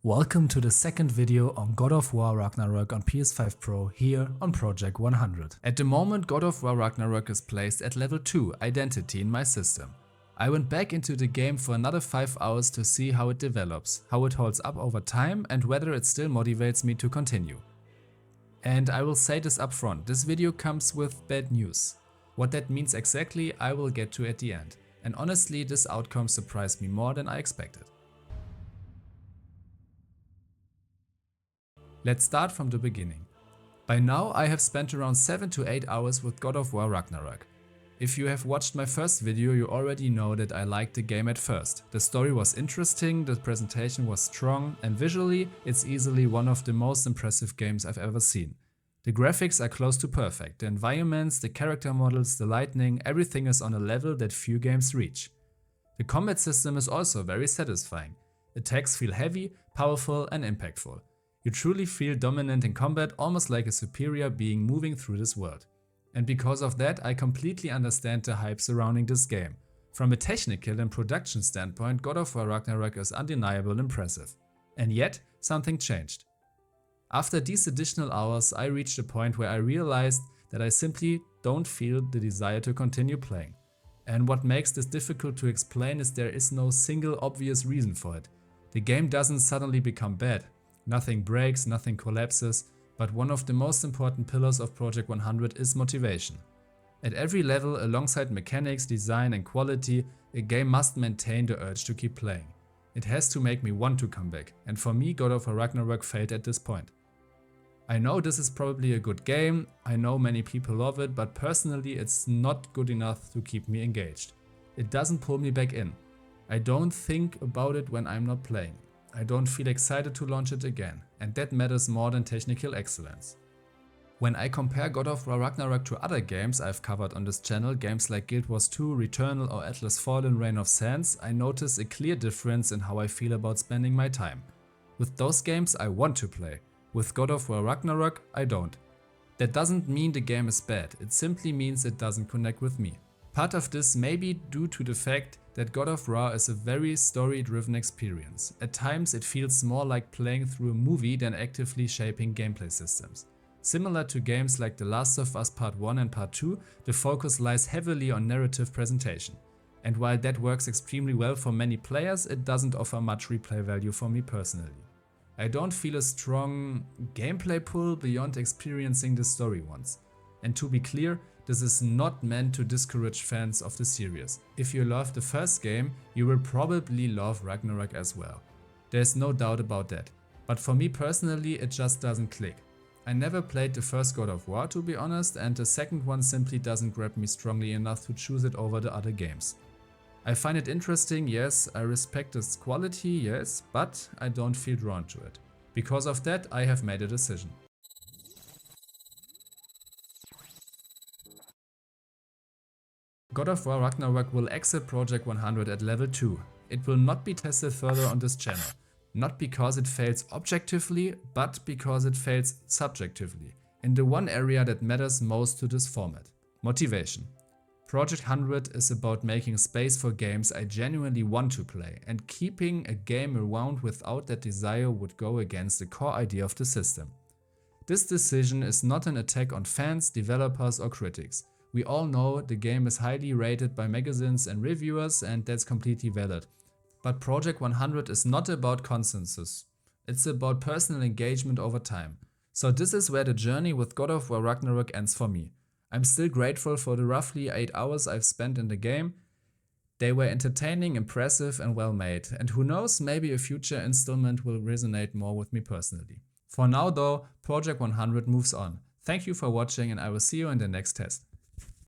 Welcome to the second video on God of War Ragnarök on PS5 Pro here on Project 100. At the moment, God of War Ragnarök is placed at level 2 identity in my system. I went back into the game for another 5 hours to see how it develops, how it holds up over time and whether it still motivates me to continue. And I will say this up front, this video comes with bad news. What that means exactly I will get to at the end. And honestly, this outcome surprised me more than I expected. Let's start from the beginning. By now I have spent around 7 to 8 hours with God of War Ragnarök. If you have watched my first video, you already know that I liked the game at first. The story was interesting, the presentation was strong, and visually it's easily one of the most impressive games I've ever seen. The graphics are close to perfect, the environments, the character models, the lighting, everything is on a level that few games reach. The combat system is also very satisfying. Attacks feel heavy, powerful and impactful. You truly feel dominant in combat, almost like a superior being moving through this world. And because of that, I completely understand the hype surrounding this game. From a technical and production standpoint, God of War Ragnarök is undeniably impressive. And yet, something changed. After these additional hours, I reached a point where I realized that I simply don't feel the desire to continue playing. And what makes this difficult to explain is there is no single obvious reason for it. The game doesn't suddenly become bad. Nothing breaks, nothing collapses, but one of the most important pillars of Project 100 is motivation. At every level, alongside mechanics, design and quality, a game must maintain the urge to keep playing. It has to make me want to come back, and for me God of War Ragnarök failed at this point. I know this is probably a good game, I know many people love it, but personally it's not good enough to keep me engaged. It doesn't pull me back in. I don't think about it when I'm not playing. I don't feel excited to launch it again, and that matters more than technical excellence. When I compare God of War Ragnarök to other games I've covered on this channel, games like Guild Wars 2, Returnal or Atlas Fallen Reign of Sands, I notice a clear difference in how I feel about spending my time. With those games I want to play, with God of War Ragnarök I don't. That doesn't mean the game is bad, it simply means it doesn't connect with me. Part of this may be due to the fact that God of War is a very story-driven experience. At times it feels more like playing through a movie than actively shaping gameplay systems. Similar to games like The Last of Us Part 1 and Part 2, the focus lies heavily on narrative presentation. And while that works extremely well for many players, it doesn't offer much replay value for me personally. I don't feel a strong gameplay pull beyond experiencing the story once. And to be clear, this is not meant to discourage fans of the series. If you love the first game, you will probably love Ragnarok as well. There's no doubt about that. But for me personally, it just doesn't click. I never played the first God of War to be honest, and the second one simply doesn't grab me strongly enough to choose it over the other games. I find it interesting, yes, I respect its quality, yes, but I don't feel drawn to it. Because of that, I have made a decision. God of War Ragnarök will exit Project 100 at level 2. It will not be tested further on this channel. Not because it fails objectively, but because it fails subjectively. In the one area that matters most to this format. Motivation. Project 100 is about making space for games I genuinely want to play, and keeping a game around without that desire would go against the core idea of the system. This decision is not an attack on fans, developers or critics. We all know the game is highly rated by magazines and reviewers, and that's completely valid. But Project 100 is not about consensus. It's about personal engagement over time. So this is where the journey with God of War Ragnarök ends for me. I'm still grateful for the roughly 8 hours I've spent in the game. They were entertaining, impressive and well made. And who knows, maybe a future installment will resonate more with me personally. For now though, Project 100 moves on. Thank you for watching and I will see you in the next test.